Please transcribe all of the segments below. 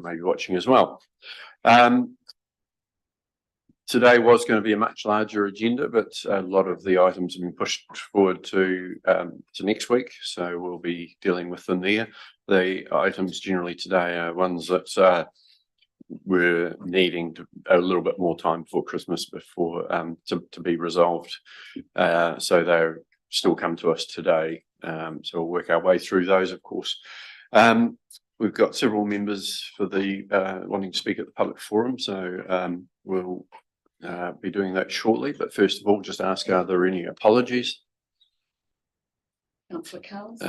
may be watching as well. Today was going to be a much larger agenda, but a lot of the items have been pushed forward to next week, so we'll be dealing with them there. The items generally today are ones that we're needing a little bit more time before Christmas before to be resolved. So they're still come to us today. So we'll work our way through those, of course. We've got several members for the wanting to speak at the public forum, so we'll be doing that shortly. But first of all, just ask, are there any apologies? Councillor Cowles.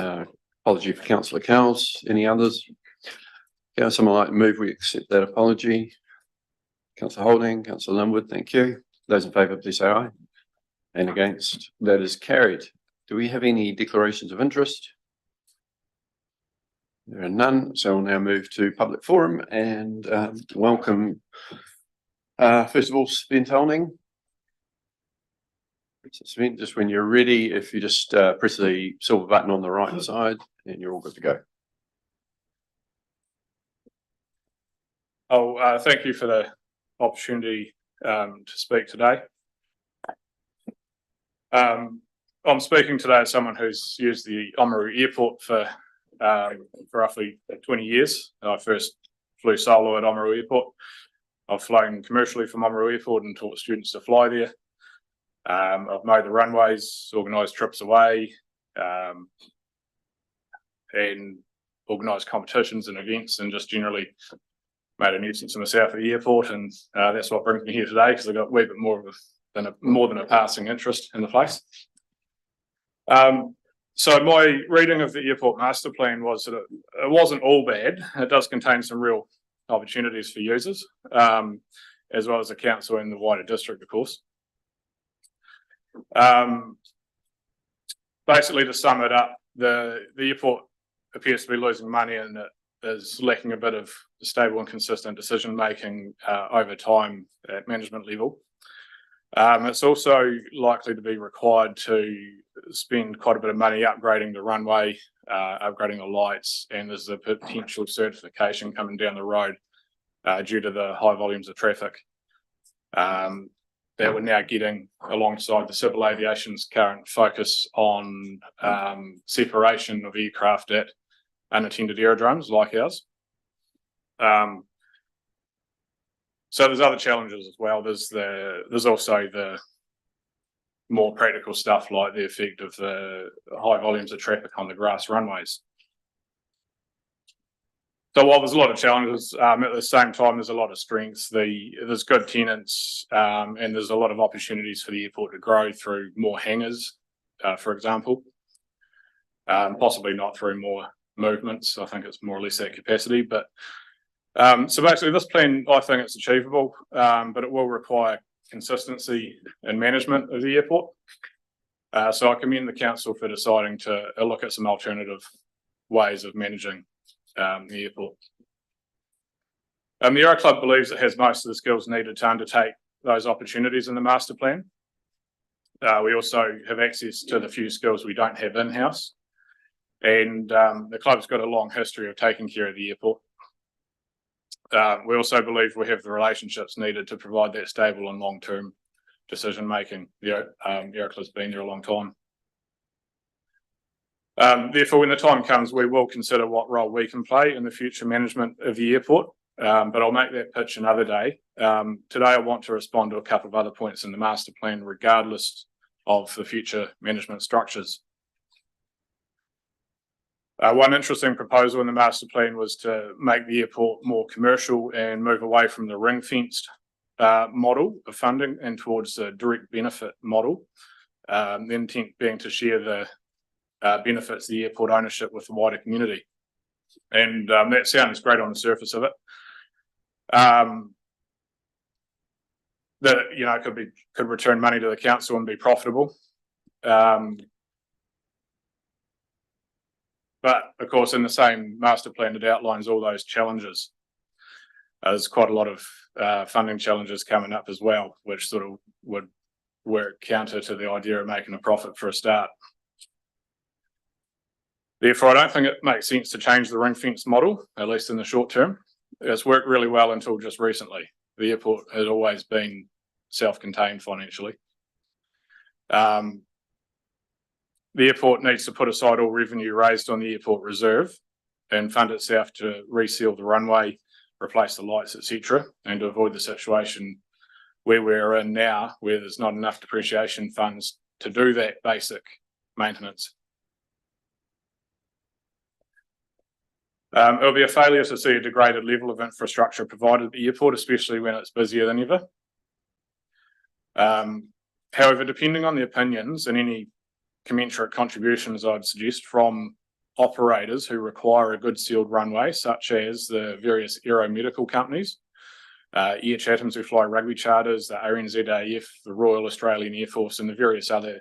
Apology for Councillor Cowles. Any others? Yeah, someone like to move, we accept that apology. Councillor Holding, Councillor Linwood, thank you. Those in favour, please say aye. And against, that is carried. Do we have any declarations of interest? There are none, so we'll now move to public forum and welcome, first of all, Sven Tolning. So Sven, just when you're ready, if you just press the silver button on the right side and you're all good to go. Oh, thank you for the opportunity to speak today. I'm speaking today as someone who's used the Oamaru Airport for roughly 20 years. I first flew solo at Oamaru Airport. I've flown commercially from Oamaru Airport and taught students to fly there. I've mowed the runways, organised trips away, and organised competitions and events, and just generally made a nuisance of myself at the airport. And that's what brings me here today, because I've got a wee bit more than a passing interest in the place. So my reading of the airport master plan was that it wasn't all bad. It does contain some real opportunities for users, as well as the council and the wider district, of course. Basically, to sum it up, the airport appears to be losing money, and it is lacking a bit of stable and consistent decision making over time at management level. It's also likely to be required to spend quite a bit of money upgrading the runway, upgrading the lights, and there's a potential certification coming down the road due to the high volumes of traffic that we're now getting alongside the civil aviation's current focus on separation of aircraft at unattended aerodromes like ours. So there's other challenges as well. There's also the more practical stuff like the effect of the high volumes of traffic on the grass runways. So while there's a lot of challenges, at the same time there's a lot of strengths. There's good tenants, and there's a lot of opportunities for the airport to grow through more hangars, for example. Possibly not through more movements. I think it's more or less that capacity. But so basically this plan, I think it's achievable, but it will require consistency in management of the airport. So I commend the council for deciding to look at some alternative ways of managing the airport. The Aero Club believes it has most of the skills needed to undertake those opportunities in the master plan. We also have access to the few skills we don't have in-house, and the club's got a long history of taking care of the airport. We also believe we have the relationships needed to provide that stable and long-term decision making. The Aero Club's been there a long time. Therefore, when the time comes, we will consider what role we can play in the future management of the airport, but I'll make that pitch another day. Today I want to respond to a couple of other points in the master plan regardless of the future management structures. One interesting proposal in the master plan was to make the airport more commercial and move away from the ring-fenced model of funding and towards a direct benefit model. The intent being to share the benefits of the airport ownership with the wider community. And that sounds great on the surface of it. That, you know, could return money to the council and be profitable. But of course, in the same master plan, it outlines all those challenges. There's quite a lot of funding challenges coming up as well, which sort of would work counter to the idea of making a profit for a start. Therefore, I don't think it makes sense to change the ring fence model, at least in the short term. It's worked really well until just recently. The airport had always been self-contained financially. The airport needs to put aside all revenue raised on the airport reserve and fund itself to reseal the runway, replace the lights, etc., and to avoid the situation where we're in now, where there's not enough depreciation funds to do that basic maintenance. It'll be a failure to see a degraded level of infrastructure provided at the airport, especially when it's busier than ever. However, depending on the opinions and any commensurate contributions, I'd suggest from operators who require a good sealed runway, such as the various aeromedical companies, Air Chathams who fly rugby charters, the RNZAF, the Royal Australian Air Force, and the various other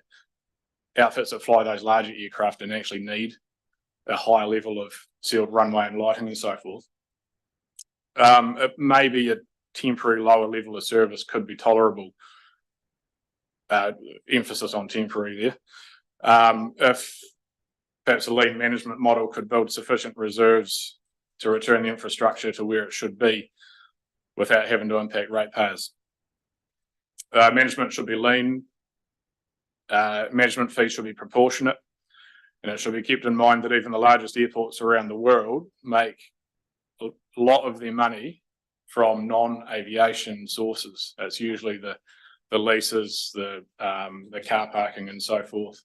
outfits that fly those larger aircraft and actually need a higher level of sealed runway and lighting and so forth. It may be a temporary lower level of service could be tolerable. Emphasis on temporary there. If perhaps a lean management model could build sufficient reserves to return the infrastructure to where it should be without having to impact ratepayers. Management should be lean. Management fees should be proportionate. And it should be kept in mind that even the largest airports around the world make a lot of their money from non-aviation sources. It's usually the leases, the car parking and so forth.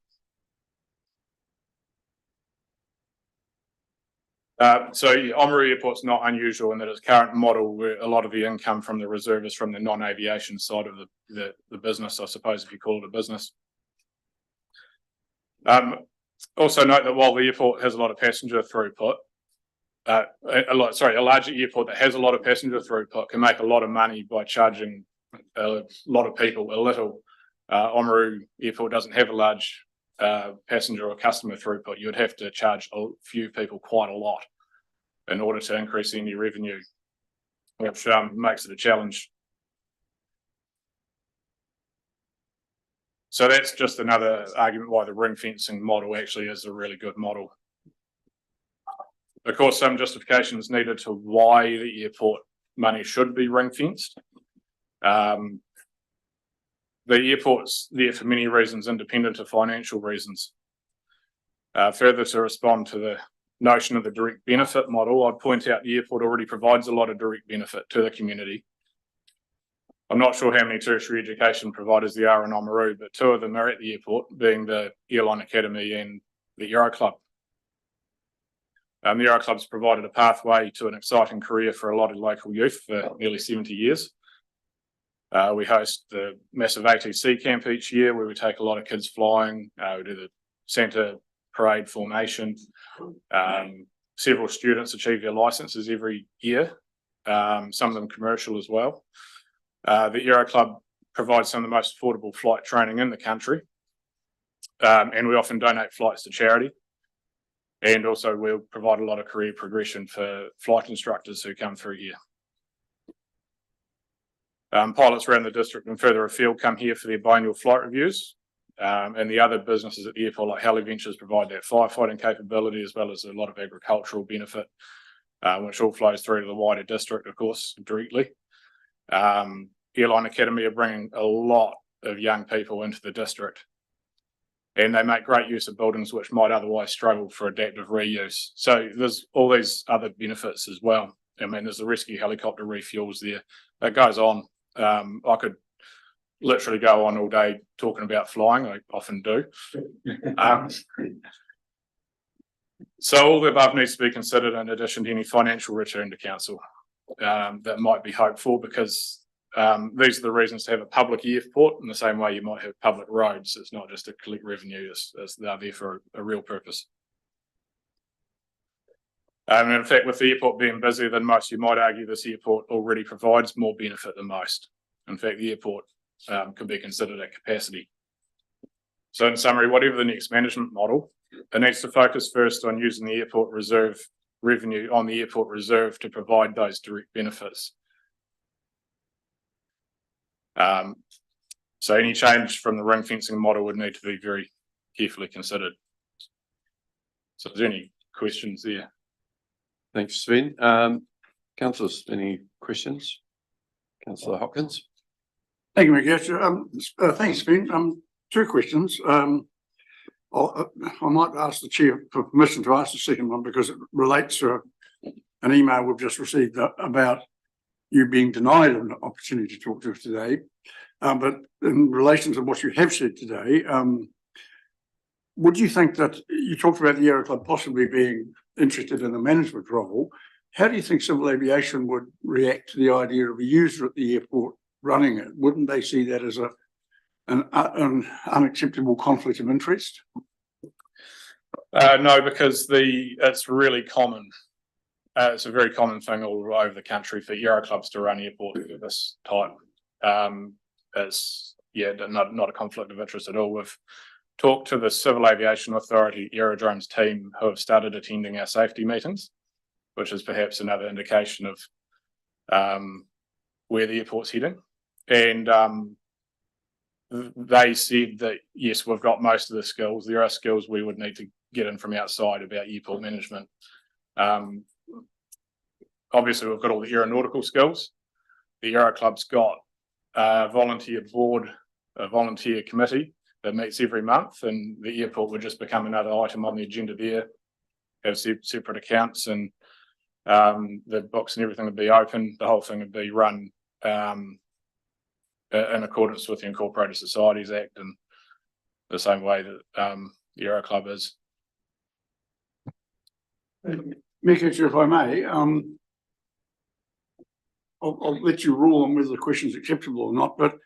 Oamaru Airport's not unusual in that its current model, where a lot of the income from the reserve is from the non-aviation side of the business, I suppose, if you call it a business. Also note that while the airport has a lot of passenger throughput, a larger airport that has a lot of passenger throughput can make a lot of money by charging a lot of people a little. Oamaru Airport doesn't have a large passenger or customer throughput. You would have to charge a few people quite a lot in order to increase any revenue, which makes it a challenge. So that's just another argument why the ring fencing model actually is a really good model. Of course, some justification is needed to why the airport money should be ring fenced. The airport's there for many reasons independent of financial reasons. Further, to respond to the notion of the direct benefit model, I'd point out the airport already provides a lot of direct benefit to the community. I'm not sure how many tertiary education providers there are in Oamaru, but two of them are at the airport, being the Airline Academy and the Aero Club. The Aero Club's provided a pathway to an exciting career for a lot of local youth for nearly 70 years. We host the massive ATC camp each year where we take a lot of kids flying. We do the Santa Parade formation. Several students achieve their licenses every year, some of them commercial as well. The Aero Club provides some of the most affordable flight training in the country, and we often donate flights to charity. And also we'll provide a lot of career progression for flight instructors who come through here. Pilots around the district and further afield come here for their biannual flight reviews, and the other businesses at the airport like Heli Ventures provide that firefighting capability as well as a lot of agricultural benefit, which all flows through to the wider district, of course, directly. Airline Academy are bringing a lot of young people into the district, and they make great use of buildings which might otherwise struggle for adaptive reuse. So there's all these other benefits as well. I mean, there's the rescue helicopter refuels there. It goes on. I could literally go on all day talking about flying. I often do. So all the above needs to be considered in addition to any financial return to council that might be hoped for, because these are the reasons to have a public airport in the same way you might have public roads. It's not just to collect revenue, they're there for a real purpose. And in fact, with the airport being busier than most, you might argue this airport already provides more benefit than most. In fact, the airport can be considered at capacity. So in summary, whatever the next management model, it needs to focus first on using the airport reserve revenue on the airport reserve to provide those direct benefits. So any change from the ring fencing model would need to be very carefully considered. So is there any questions there? Thanks, Sven. Councillors, any questions? Councillor Hopkins. Thank you, Mick. Thanks, Ben. Two questions. I might ask the chair for permission to ask the second one because it relates to an email we've just received about you being denied an opportunity to talk to us today. But in relation to what you have said today, would you think that you talked about the Yarra Club possibly being interested in a management role? How do you think civil aviation would react to the idea of a user at the airport running it? Wouldn't they see that as an unacceptable conflict of interest? No, because it's really common. It's a very common thing all over the country for Yarra clubs to run airports of this type. It's not a conflict of interest at all. We've talked to the Civil Aviation Authority Aerodromes team who have started attending our safety meetings, which is perhaps another indication of where the airport's heading. And they said that, yes, we've got most of the skills. There are skills we would need to get in from outside about airport management. Obviously, we've got all the aeronautical skills. The Yarra Club's got a volunteer board, a volunteer committee that meets every month, and the airport would just become another item on the agenda there, have separate accounts, and the books and everything would be open. The whole thing would be run in accordance with the Incorporated Societies Act and the same way that the Yarra Club is. Mick, if I may, I'll let you rule on whether the question is acceptable or not, but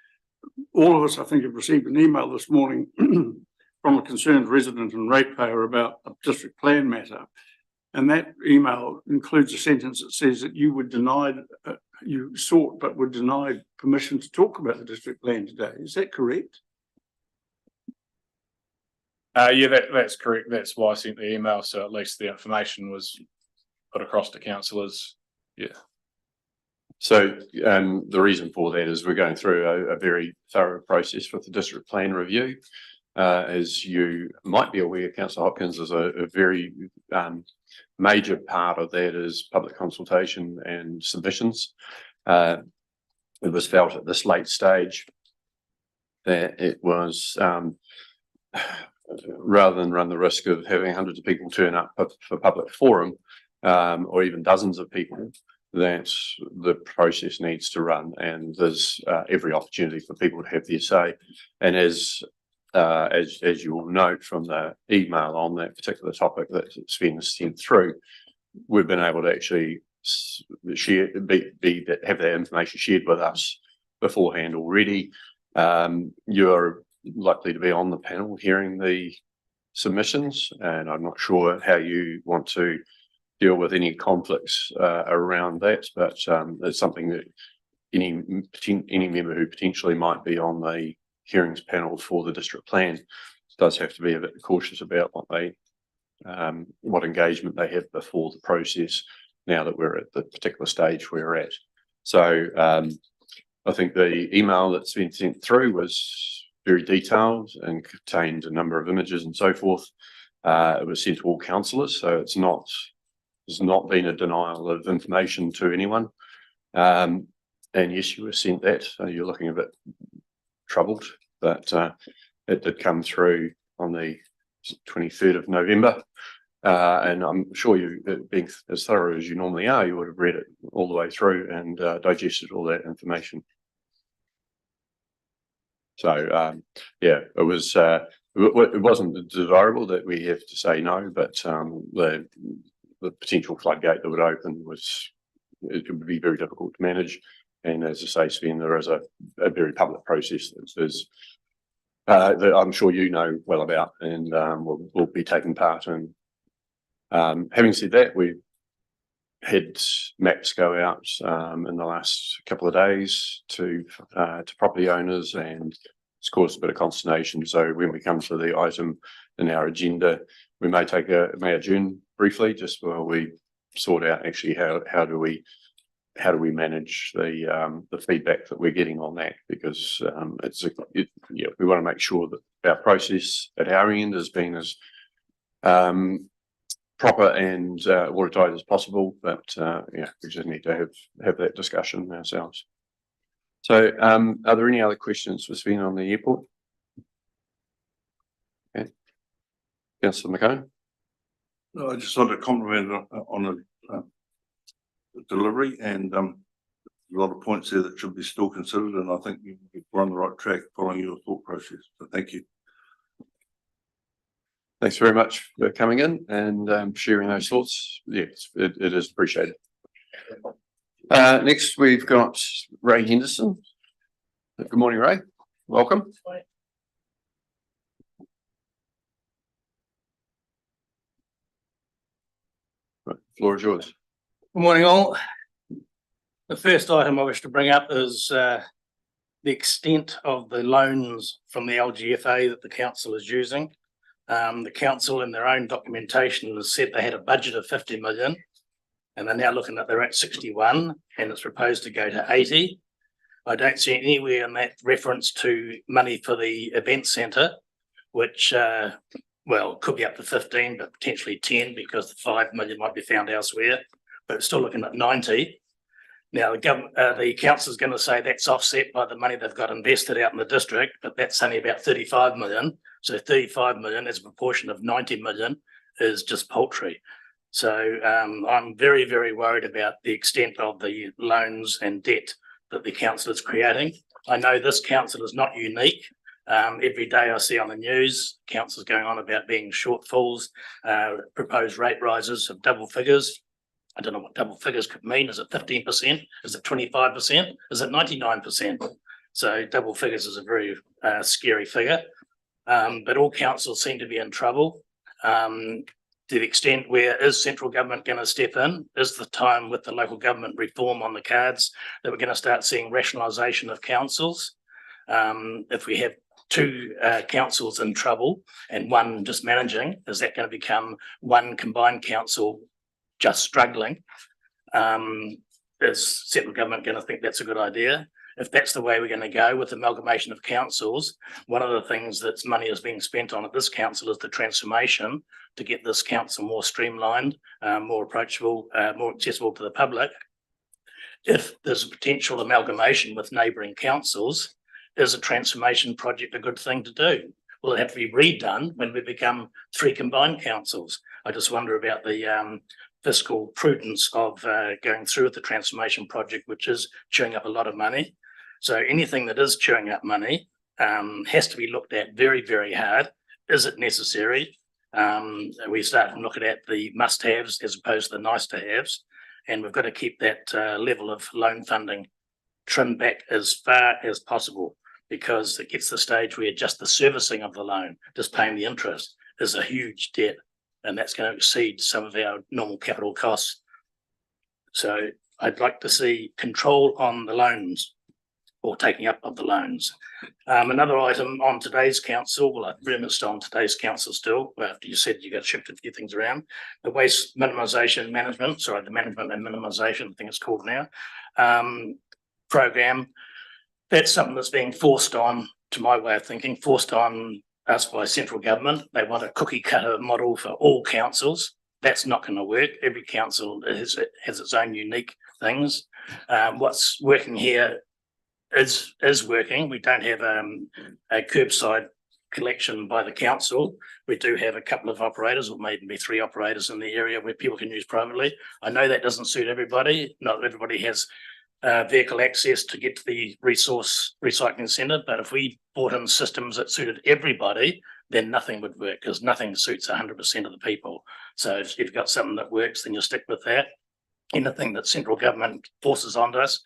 all of us, I think, have received an email this morning from a concerned resident and ratepayer about a district plan matter. And that email includes a sentence that says that you were denied, you sought but were denied permission to talk about the district plan today. Is that correct? Yeah, that's correct. That's why I sent the email, so at least the information was put across to councillors. Yeah. So the reason for that is we're going through a very thorough process with the district plan review. As you might be aware, Councillor Hopkins, is a very major part of that is public consultation and submissions. It was felt at this late stage that it was rather than run the risk of having hundreds of people turn up for public forum or even dozens of people, that the process needs to run, and there's every opportunity for people to have their say. And as you will note from the email on that particular topic that Sven has sent through, we've been able to actually share, have that information shared with us beforehand already. You're likely to be on the panel hearing the submissions, and I'm not sure how you want to deal with any conflicts around that, but it's something that any member who potentially might be on the hearings panel for the district plan does have to be a bit cautious about what engagement they have before the process, now that we're at the particular stage we're at. So I think the email that's been sent through was very detailed and contained a number of images and so forth. It was sent to all councillors, so there's not been a denial of information to anyone. And yes, you were sent that, so you're looking a bit troubled, but it did come through on the 23rd of November. And I'm sure you, being as thorough as you normally are, you would have read it all the way through and digested all that information. So yeah, it was. It wasn't desirable that we have to say no, but the potential floodgate that would open it would be very difficult to manage. And as I say, Sven, there is a very public process that I'm sure you know well about, and will be taking part in. Having said that, we had maps go out in the last couple of days to property owners, and it's caused a bit of consternation. So when we come to the item in our agenda, we may adjourn briefly just while we sort out actually how do we manage the feedback that we're getting on that, because we want to make sure that our process at our end has been as proper and watertight as possible, but yeah, we just need to have that discussion ourselves. So are there any other questions for Sven on the airport? Okay. Councillor McCone. No, I just want to compliment on the delivery, and a lot of points there that should be still considered, and I think we're on the right track following your thought process. So thank you. Thanks very much for coming in and sharing those thoughts. Yes, it is appreciated. Next, we've got Ray Henderson. Good morning, Ray. Welcome. Right, floor is yours. Good morning, all. The first item I wish to bring up is the extent of the loans from the LGFA that the council is using. The council in their own documentation has said they had a budget of 50 million and they're now looking at they're at 61 and it's proposed to go to 80. I don't see anywhere in that reference to money for the event centre, which well, could be up to 15, but potentially 10 because the 5 million might be found elsewhere, but it's still looking at 90. Now, the council is going to say that's offset by the money they've got invested out in the district, but that's only about 35 million. So 35 million as a proportion of 90 million is just paltry. So I'm very, very worried about the extent of the loans and debt that the council is creating. I know this council is not unique. Every day I see on the news, councils going on about being shortfalls, proposed rate rises of double figures. I don't know what double figures could mean. Is it 15%? Is it 25%? Is it 99%? So double figures is a very scary figure. But all councils seem to be in trouble. To the extent where is central government going to step in? Is the time with the local government reform on the cards that we're going to start seeing rationalisation of councils? If we have two councils in trouble and one just managing, is that going to become one combined council just struggling? Is central government going to think that's a good idea? If that's the way we're going to go with amalgamation of councils, one of the things that money is being spent on at this council is the transformation to get this council more streamlined, more approachable, more accessible to the public. If there's a potential amalgamation with neighbouring councils, is a transformation project a good thing to do? Will it have to be redone when we become 3 combined councils? I just wonder about the fiscal prudence of going through with the transformation project, which is chewing up a lot of money. So anything that is chewing up money has to be looked at very, very hard. Is it necessary? We start looking at the must-haves as opposed to the nice-to-haves, and we've got to keep that level of loan funding trimmed back as far as possible, because it gets to the stage where just the servicing of the loan, just paying the interest, is a huge debt, and that's going to exceed some of our normal capital costs. So I'd like to see control on the loans or taking up of the loans. Another item on today's council, well, I'm very much on today's council still, after you said you got shifted a few things around, the waste minimisation management, sorry, the management and minimisation, I think it's called now, program. That's something that's being forced on, to my way of thinking, forced on us by central government. They want a cookie cutter model for all councils. That's not going to work. Every council has its own unique things. What's working here is working. We don't have a curbside collection by the council. We do have a couple of operators, or maybe 3 operators in the area where people can use privately. I know that doesn't suit everybody. Not everybody has vehicle access to get to the resource recycling centre, but if we brought in systems that suited everybody, then nothing would work, because nothing suits 100% of the people. So if you've got something that works, then you'll stick with that. Anything that central government forces onto us,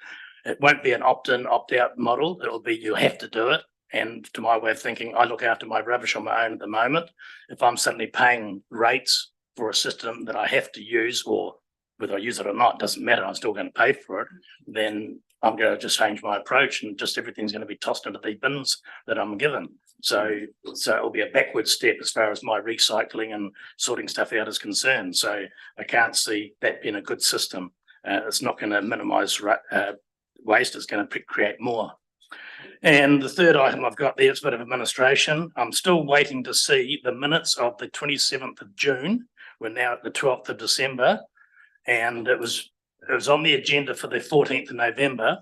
it won't be an opt-in, opt-out model. It'll be you have to do it. And to my way of thinking, I look after my rubbish on my own at the moment. If I'm suddenly paying rates for a system that I have to use, or whether I use it or not, doesn't matter, I'm still going to pay for it, then I'm going to just change my approach and just everything's going to be tossed into the bins that I'm given. So it'll be a backward step as far as my recycling and sorting stuff out is concerned. So I can't see that being a good system. It's not going to minimise waste, it's going to create more. And the third item I've got there is a bit of administration. I'm still waiting to see the minutes of the 27th of June, We're now at the 12th of December, and it was on the agenda for the 14th of November.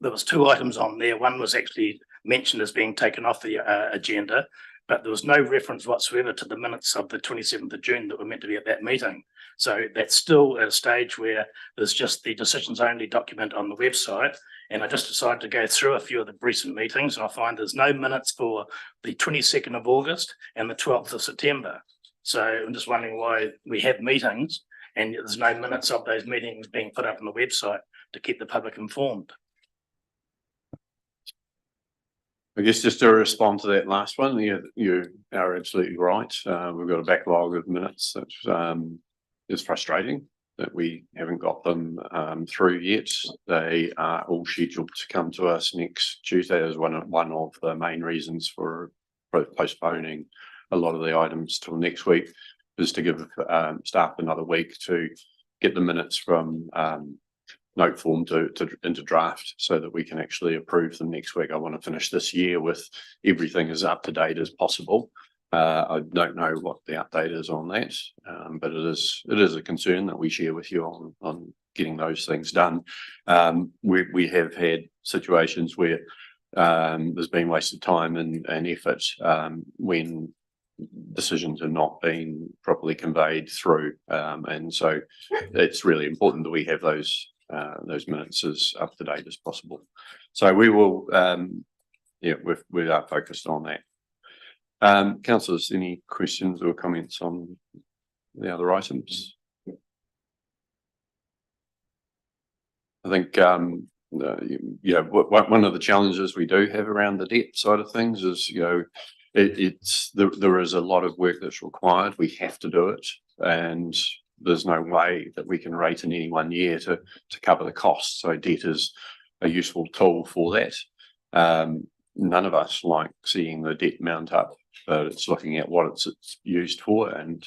There was 2 items on there. One was actually mentioned as being taken off the agenda, but there was no reference whatsoever to the minutes of the 27th of June that were meant to be at that meeting. So that's still at a stage where there's just the decisions only document on the website. And I just decided to go through a few of the recent meetings, and I find there's no minutes for the 22nd of August and the 12th of September. So I'm just wondering why we have meetings and there's no minutes of those meetings being put up on the website to keep the public informed. I guess just to respond to that last one, you are absolutely right. We've got a backlog of minutes that is frustrating that we haven't got them through yet. They are all scheduled to come to us next Tuesday as one of the main reasons for postponing a lot of the items till next week, is to give staff another week to get the minutes from note form into draft so that we can actually approve them next week. I want to finish this year with everything as up to date as possible. I don't know what the update is on that, but it is a concern that we share with you on getting those things done. We have had situations where there's been wasted time and effort when decisions are not being properly conveyed through, and so it's really important that we have those minutes as up to date as possible. So we will, we are focused on that. Councillors, any questions or comments on the other items? I think one of the challenges we do have around the debt side of things is there is a lot of work that's required. We have to do it, and there's no way that we can rate in any one year to cover the costs. So debt is a useful tool for that. None of us like seeing the debt mount up, but it's looking at what it's used for, and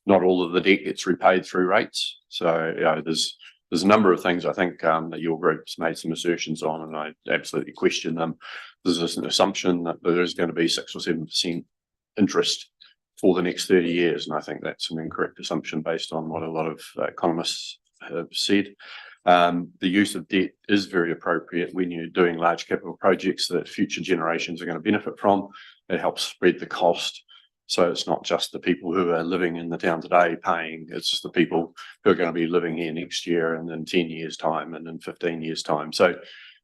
not all of the debt gets repaid through rates. So there's a number of things I think that your group's made some assertions on, and I absolutely question them. There's an assumption that there is going to be 6 or 7% interest for the next 30 years, and I think that's an incorrect assumption based on what a lot of economists have said. The use of debt is very appropriate when you're doing large capital projects that future generations are going to benefit from. It helps spread the cost. So it's not just the people who are living in the town today paying, it's just the people who are going to be living here next year and in 10 years' time and in 15 years' time. So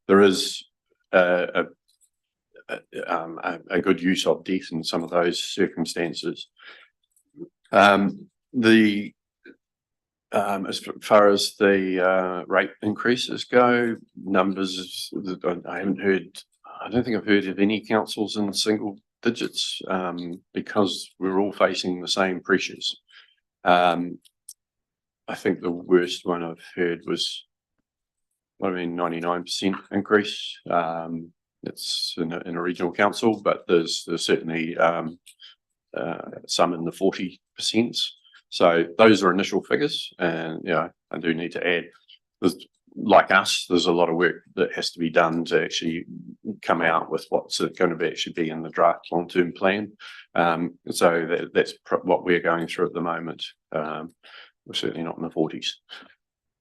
there is a good use of debt in some of those circumstances. As far as the rate increases go, numbers, I haven't heard, I don't think I've heard of any councils in single digits, because we're all facing the same pressures. I think the worst one I've heard was 99% increase. It's in a regional council, but there's certainly some in the 40%. So those are initial figures, and I do need to add, like us, there's a lot of work that has to be done to actually come out with what's going to actually be in the draft long-term plan. So that's what we're going through at the moment. We're certainly not in the 40s.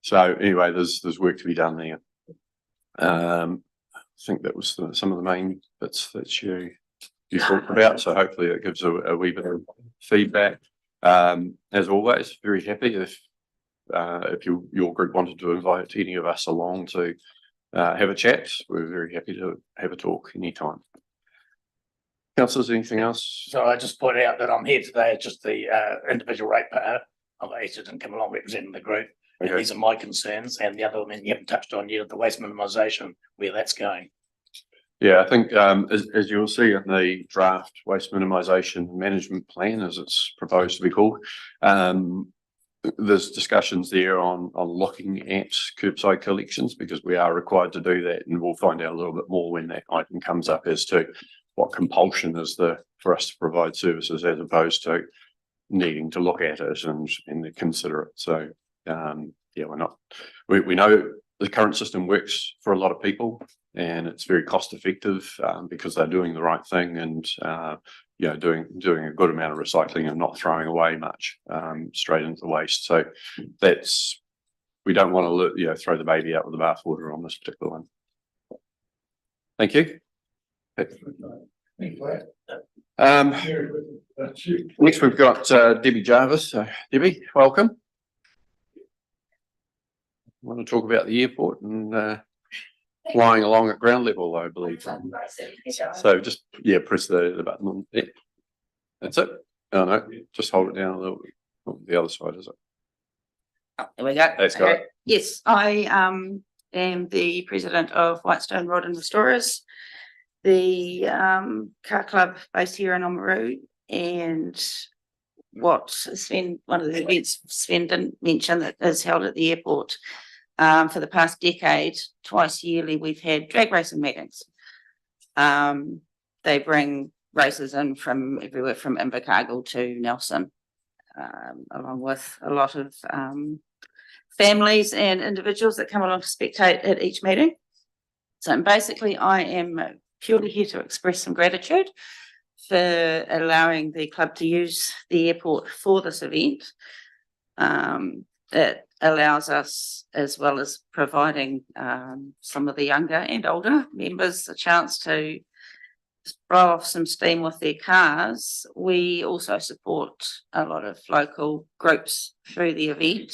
So anyway, there's work to be done there. I think that was some of the main bits that you talked about. So hopefully it gives a wee bit of feedback. As always, very happy if your group wanted to invite any of us along to have a chat. We're very happy to have a talk anytime. Councillors, anything else? So I just point out that I'm here today as just the individual ratepayer. I actually didn't come along representing the group. Okay. These are my concerns, and the other one you haven't touched on yet, the waste minimisation, where that's going. Yeah, I think as you'll see in the draft waste minimisation management plan, as it's proposed to be called, there's discussions there on looking at curbside collections, because we are required to do that, and we'll find out a little bit more when that item comes up as to what compulsion is for us to provide services as opposed to needing to look at it and consider it. So we know the current system works for a lot of people, and it's very cost effective because they're doing the right thing, and doing a good amount of recycling and not throwing away much straight into the waste. So we don't want to throw the baby out with the bathwater on this particular one. Thank you. Next we've got Debbie Jarvis. Debbie, welcome. I want to talk about the airport and flying along at ground level, I believe. So just press the button on it. That's it. Oh no, just hold it down a little bit. Oh, the other side, is it? Oh, there we go. That's got it. Yes, I am the president of Whitestone Rod and Restorers, the car club based here in Oamaru, and what Sven, one of the events Sven didn't mention that is held at the airport. For the past decade, twice yearly, we've had drag racing meetings. They bring races in from everywhere from Invercargill to Nelson, along with a lot of families and individuals that come along to spectate at each meeting. So basically, I am purely here to express some gratitude for allowing the club to use the airport for this event. It allows us, as well as providing some of the younger and older members a chance to blow off some steam with their cars. We also support a lot of local groups through the event,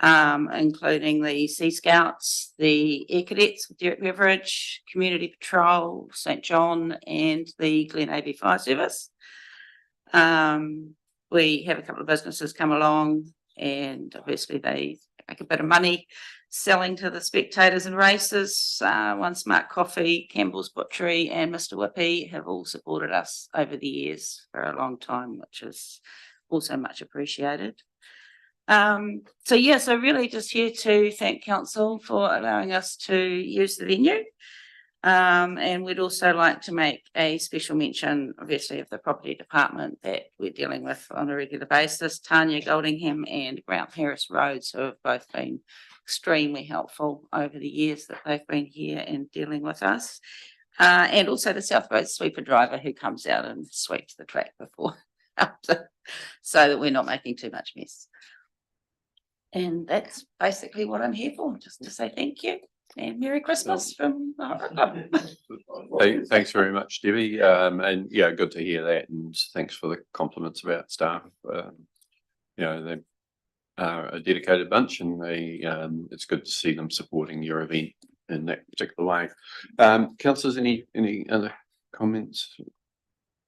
including the Sea Scouts, the Air Cadets with Derek Beveridge, Community Patrol, St John, and the Glen Avey Fire Service. We have a couple of businesses come along, and obviously they make a bit of money selling to the spectators and races. One Smart Coffee, Campbell's Butchery, and Mr. Whippy have all supported us over the years for a long time, which is also much appreciated. So really just here to thank council for allowing us to use the venue. And we'd also like to make a special mention, obviously, of the property department that we're dealing with on a regular basis, Tanya Goldingham and Grant Harris Rhodes, who have both been extremely helpful over the years that they've been here and dealing with us. And also the South Road sweeper driver who comes out and sweeps the track before, so that we're not making too much mess. And that's basically what I'm here for, just to say thank you. And Merry Christmas from the Harbour Club. Thanks very much, Debbie. And good to hear that. And thanks for the compliments about staff. They are a dedicated bunch, and it's good to see them supporting your event in that particular way. Councillors, any other comments,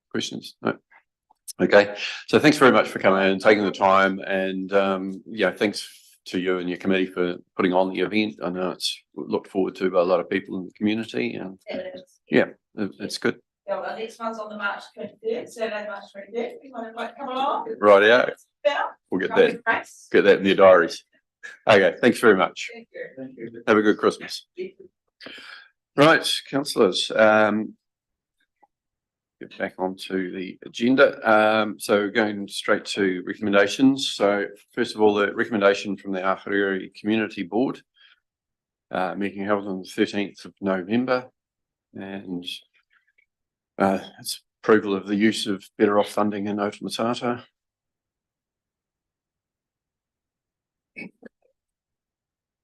questions? No. Okay. So thanks very much for coming and taking the time, and thanks to you and your committee for putting on the event. I know it's looked forward to by a lot of people in the community, and it's good. Yeah, well, next one's on the March 23rd, Saturday, March 23rd. You want to come along? Right out. We'll get that in your diaries. Okay, thanks very much. Thank you. Have a good Christmas. Right, councillors. Get back onto the agenda. So going straight to recommendations. So first of all, the recommendation from the Ahuriri Community Board, meeting held on the 13th of November, and it's approval of the use of Better Off funding in Otamatata.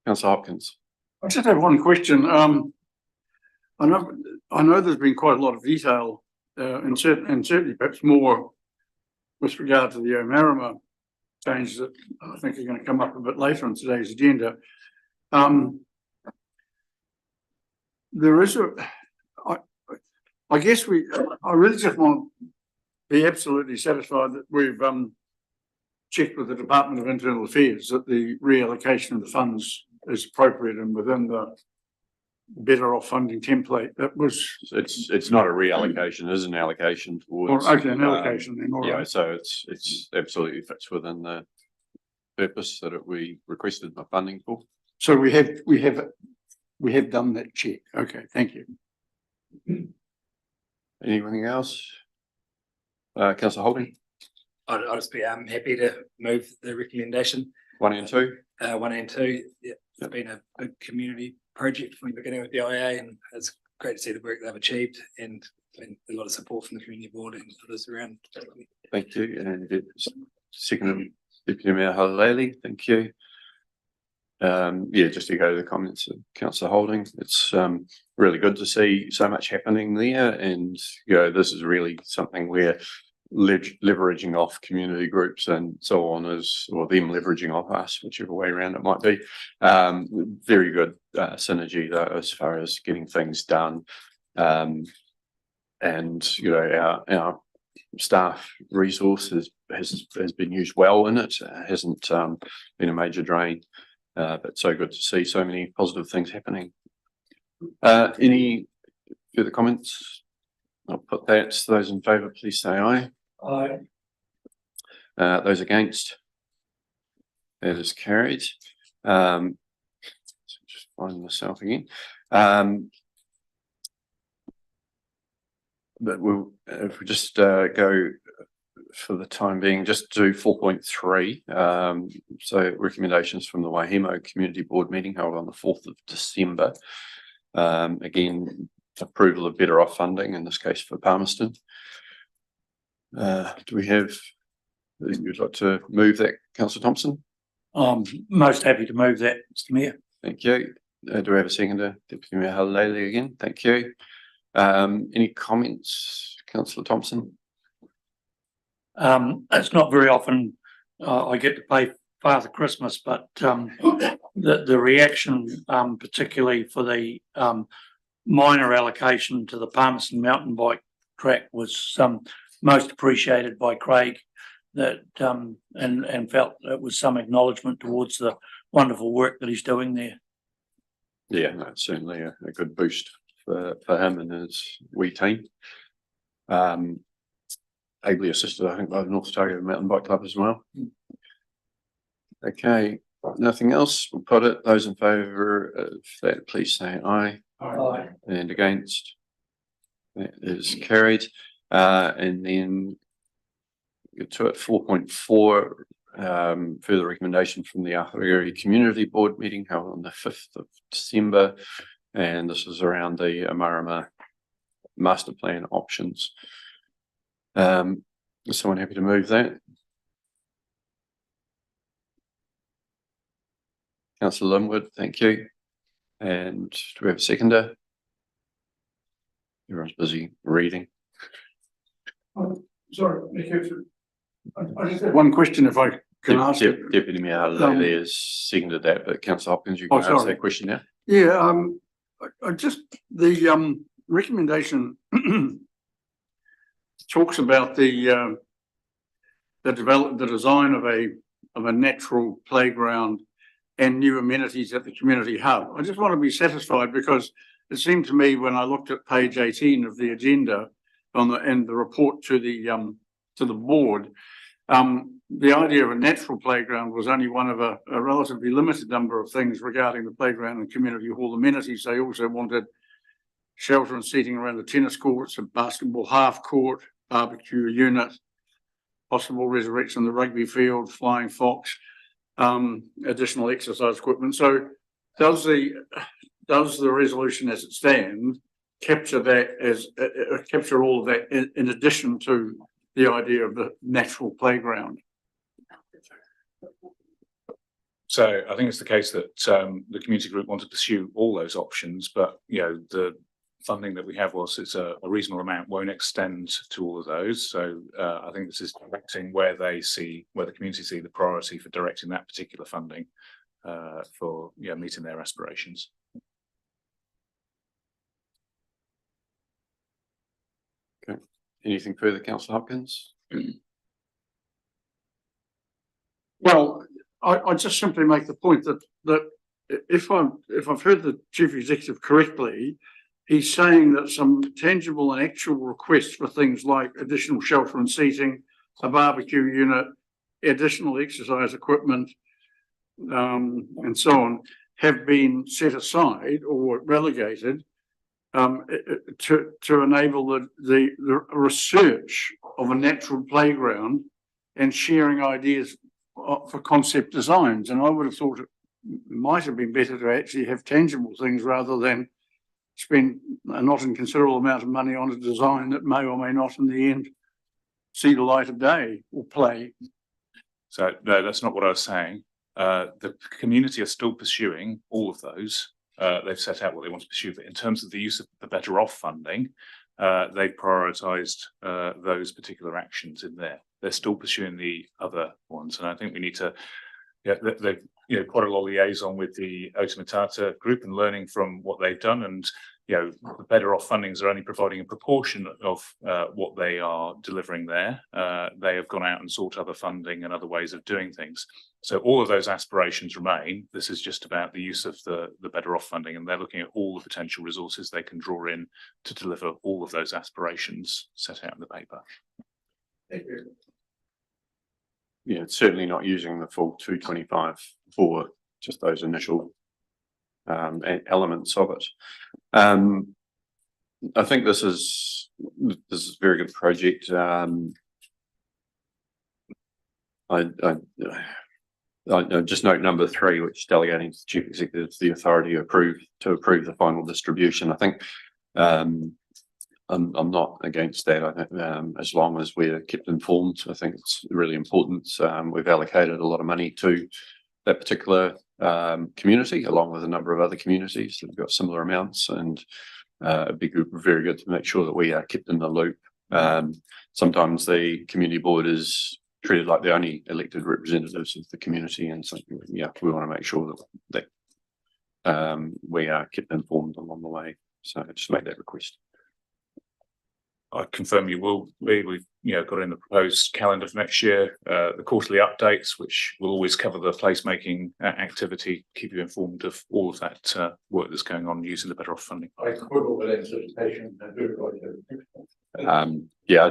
Councillor Hopkins. I just have one question. I know there's been quite a lot of detail, and certainly perhaps more with regard to the Omarama changes that I think are going to come up a bit later on today's agenda. There is I guess I really just want to be absolutely satisfied that we've checked with the Department of Internal Affairs that the reallocation of the funds is appropriate and within the Better Off funding template. That was it's not a reallocation, it is an allocation towards an allocation then, all right. So it's absolutely fits within the purpose that we requested the funding for. So we have done that check. Okay, thank you. Anything else? Councillor Holding? I'll just be happy to move the recommendation. 1 and 2? 1 and 2. Yeah, it's been a big community project from the beginning with the IA, and it's great to see the work they've achieved, and been a lot of support from the community board and others around. Thank you. And it's second Deputy Mayor Halali, thank you. Yeah, just to go to the comments of Councillor Holding, it's really good to see so much happening there, and this is really something where leveraging off community groups and so on or them leveraging off us, whichever way around it might be. Very good synergy though, as far as getting things done. And our staff resources has been used well in it. Hasn't been a major drain. But so good to see so many positive things happening. Any further comments? I'll put that. Those in favour, please say aye. Aye. Those against? That is carried. Just find myself again. But if we just go for the time being, just do 4.3. So recommendations from the Waihemo Community Board meeting held on the 4th of December. Again, approval of better off funding, in this case for Palmerston. Do we have, you'd like to move that, Councillor Thompson? I'm most happy to move that, Mr Mayor. Thank you. Do we have a seconder? Deputy Mayor Halali again. Thank you. Any comments, Councillor Thompson? It's not very often I get to pay Father Christmas, but the reaction, particularly for the minor allocation to the Palmerston mountain bike track, was most appreciated by Craig. That and felt it was some acknowledgement towards the wonderful work that he's doing there. Yeah, no, it's certainly a good boost for him and his wee team. Ably assisted, I think, by the North Otago Mountain Bike Club as well. Okay, nothing else. We'll put it. Those in favour of that, please say aye. Aye. And against? That is carried. And then get to it. 4.4. Further recommendation from the Ahuriri Community Board meeting held on the 5th of December. And this is around the Amarama master plan options. Is someone happy to move that? Councillor Linwood, thank you. And do we have a seconder? Everyone's busy reading. Sorry, I just have one question if I can ask it. Deputy Mayor Halali has seconded that, but Councillor Hopkins, you can ask that question now. Yeah, I just, the recommendation talks about the design of a natural playground and new amenities at the community hub. I just want to be satisfied, because it seemed to me when I looked at page 18 of the agenda and the report to the board, the idea of a natural playground was only one of a relatively limited number of things regarding the playground and community hall amenities. They also wanted shelter and seating around the tennis courts, a basketball half court, barbecue unit, possible resurrection of the rugby field, flying fox, additional exercise equipment. So does the resolution as it stands capture that as capture all of that in addition to the idea of the natural playground? So I think it's the case that the community group want to pursue all those options, but the funding that we have, whilst it's a reasonable amount, won't extend to all of those. So I think this is directing where the community see the priority for directing that particular funding for meeting their aspirations. Okay. Anything further, Councillor Hopkins? Well, I just simply make the point that if I've heard the Chief Executive correctly, he's saying that some tangible and actual requests for things like additional shelter and seating, a barbecue unit, additional exercise equipment, and so on, have been set aside or relegated to enable the research of a natural playground and sharing ideas for concept designs. And I would have thought it might have been better to actually have tangible things rather than spend a not inconsiderable amount of money on a design that may or may not in the end see the light of day or play. So no, that's not what I was saying. The community are still pursuing all of those. They've set out what they want to pursue, but in terms of the use of the Better Off funding, they've prioritised those particular actions in there. They're still pursuing the other ones, and I think we need to. Yeah, they've quite a lot of liaison with the Otamatata group and learning from what they've done, and the Better Off fundings are only providing a proportion of what they are delivering there. They have gone out and sought other funding and other ways of doing things. So all of those aspirations remain. This is just about the use of the Better Off funding, and they're looking at all the potential resources they can draw in to deliver all of those aspirations set out in the paper. Yeah, it's certainly not using the full 225 for just those initial elements of it. I think this is a very good project. I just note number 3, which is delegating to the chief executive the authority to approve the final distribution. I think I'm not against that. I think as long as we're kept informed, I think it's really important. We've allocated a lot of money to that particular community, along with a number of other communities that have got similar amounts, and it'd be very good to make sure that we are kept in the loop. Sometimes the community board is treated like the only elected representatives of the community, and so we want to make sure that we are kept informed along the way. So I just make that request. I confirm you will be. We've got in the proposed calendar for next year, the quarterly updates, which will always cover the placemaking activity, keep you informed of all of that work that's going on using the Better Off funding. I quibble with anticipation. I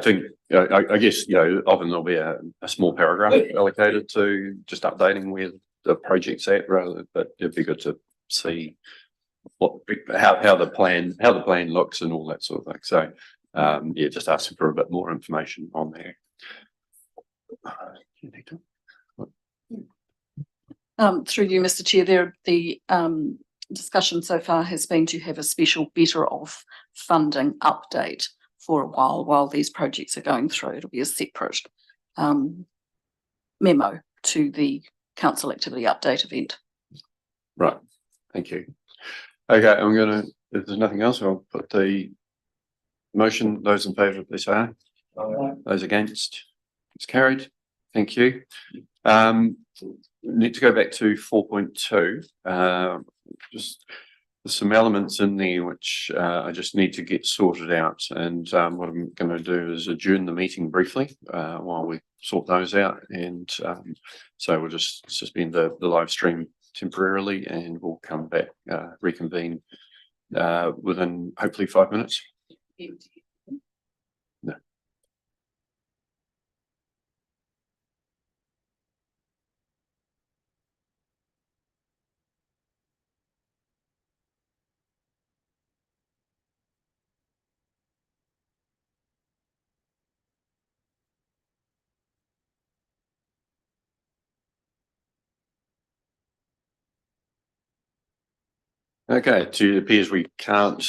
think I guess often there'll be a small paragraph allocated to just updating where the project's at, but it'd be good to see how the plan looks and all that sort of thing. So just asking for a bit more information on there. Through you, Mr. Chair, the discussion so far has been to have a special Better Off funding update for a while these projects are going through. It'll be a separate memo to the council activity update event. Right, thank you. Okay, if there's nothing else, I'll put the motion. Those in favour, please say aye. Aye. Those against, it's carried. Thank you. Need to go back to 4.2. Just there's some elements in there which I just need to get sorted out, and what I'm going to do is adjourn the meeting briefly while we sort those out, and so we'll just suspend the live stream temporarily, and we'll come back, reconvene within hopefully 5 minutes. No. Okay, it appears we can't